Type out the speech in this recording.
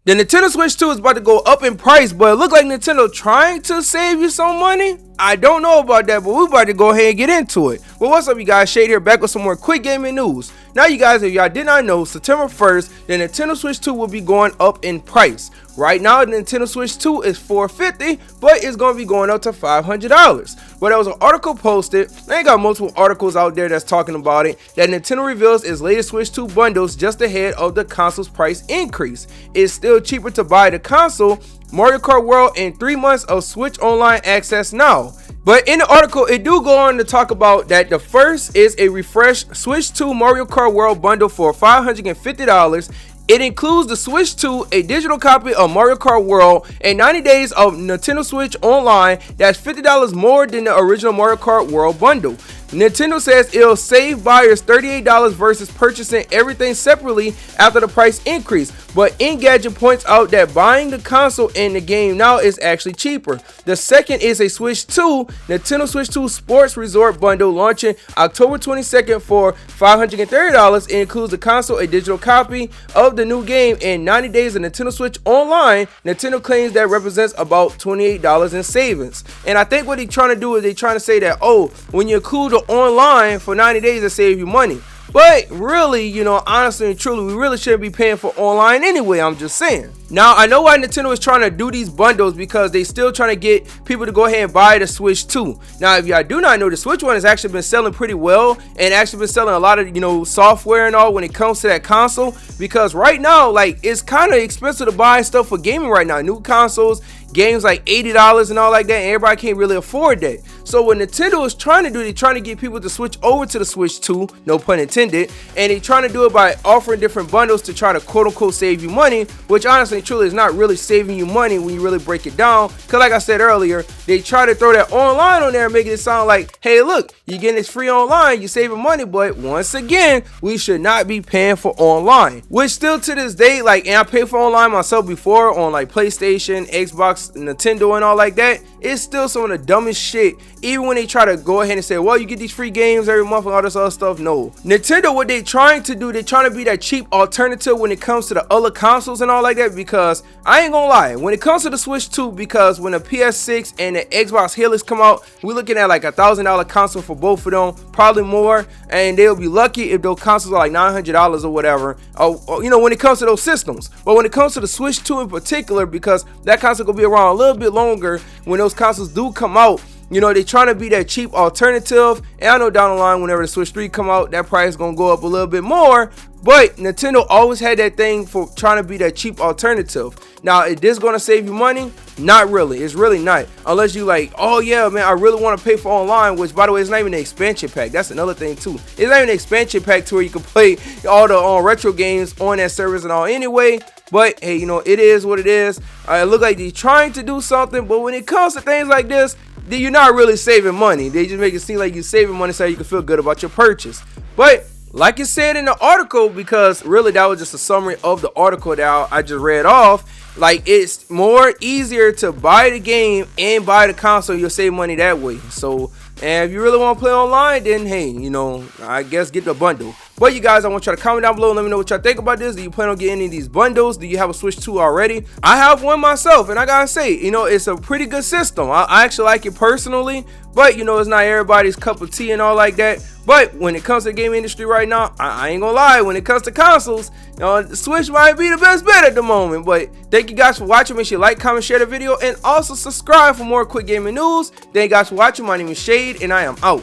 The Nintendo Switch 2 is about to go up in price, but it look like Nintendo trying to save you some money. I don't know about that, but we're about to go ahead and get into it. Well, what's up, you guys? Shade here, back with some more quick gaming news. Now, you guys, if y'all did not know, September 1st, the Nintendo Switch 2 will be going up in price. Right now, the Nintendo Switch 2 is $450, but it's going to be going up to $500. But there was an article posted, they got multiple articles out there that's talking about it, that Nintendo reveals its latest Switch 2 bundles just ahead of the console's price increase. It's still cheaper to buy the console, Mario Kart World, and 3 months of Switch Online access now. But in the article, it do go on to talk about that the first is a refreshed Switch 2 Mario Kart World bundle for $550. It includes the Switch 2, a digital copy of Mario Kart World, and 90 days of Nintendo Switch Online. That's $50 more than the original Mario Kart World bundle. Nintendo says it'll save buyers $38 versus purchasing everything separately after the price increase, but Engadget points out that buying the console and the game now is actually cheaper. The second is a Switch 2, Nintendo Switch 2 Sports Resort bundle launching October 22nd for $530. It includes the console, a digital copy of the new game, and 90 days of Nintendo Switch Online. Nintendo claims that represents about $28 in savings. And I think what they're trying to do is they're trying to say that, oh, when you include the online for 90 days, to save you money. But really, you know, honestly and truly, we really shouldn't be paying for online anyway. I'm just saying. Now, I know why Nintendo is trying to do these bundles, because they still trying to get people to go ahead and buy the Switch 2. Now, if y'all do not know, the Switch 1 has actually been selling pretty well, and actually been selling a lot of, you know, software and all when it comes to that console, because right now, like, it's kind of expensive to buy stuff for gaming right now. New consoles, games like $80 and all like that, and everybody can't really afford that. So what Nintendo is trying to do, they're trying to get people to switch over to the Switch 2, no pun intended, and they're trying to do it by offering different bundles to try to quote unquote save you money, which honestly and truly is not really saving you money when you really break it down, because like I said earlier, they try to throw that online on there and make it sound like, hey look, you're getting this free online, you're saving money, but once again, we should not be paying for online, which still to this day, like, and I paid for online myself before on like PlayStation, Xbox, Nintendo and all like that. It's still some of the dumbest shit, even when they try to go ahead and say, well, you get these free games every month and all this other stuff. No, Nintendo, what they trying to do, they trying to be that cheap alternative when it comes to the other consoles and all like that, because I ain't gonna lie, when it comes to the Switch 2, because when the PS6 and the Xbox Helix come out, we're looking at like $1,000 console for both of them, probably more, and they'll be lucky if those consoles are like $900 or whatever, or you know, when it comes to those systems. But when it comes to the Switch 2 in particular, because that console gonna be around a little bit longer when those consoles do come out, you know, they trying to be that cheap alternative. And I know down the line, whenever the Switch 3 come out, that price is gonna go up a little bit more. But Nintendo always had that thing for trying to be that cheap alternative. Now, is this gonna save you money? Not really. It's really not. Unless you like, oh yeah, man, I really want to pay for online, which by the way, it's not even an expansion pack. That's another thing too. It's not even an expansion pack to where you can play all the retro games on that service and all anyway. But hey, you know, it is what it is. It look like they're trying to do something, but when it comes to things like this, you're not really saving money. They just make it seem like you're saving money so you can feel good about your purchase. But like it said in the article, because really that was just a summary of the article that I just read off, like, it's more easier to buy the game and buy the console. You'll save money that way. So, and if you really want to play online, then hey, you know, I guess get the bundle. But you guys, I want y'all to comment down below and let me know what y'all think about this. Do you plan on getting any of these bundles? Do you have a Switch 2 already? I have one myself, and I gotta say, you know, it's a pretty good system. I actually like it personally, but you know, it's not everybody's cup of tea and all like that. But when it comes to the game industry right now, I ain't gonna lie, when it comes to consoles, you know, the Switch might be the best bet at the moment. But thank you guys for watching. Make sure you like, comment, share the video, and also subscribe for more quick gaming news. Thank you guys for watching. My name is Shade, and I am out.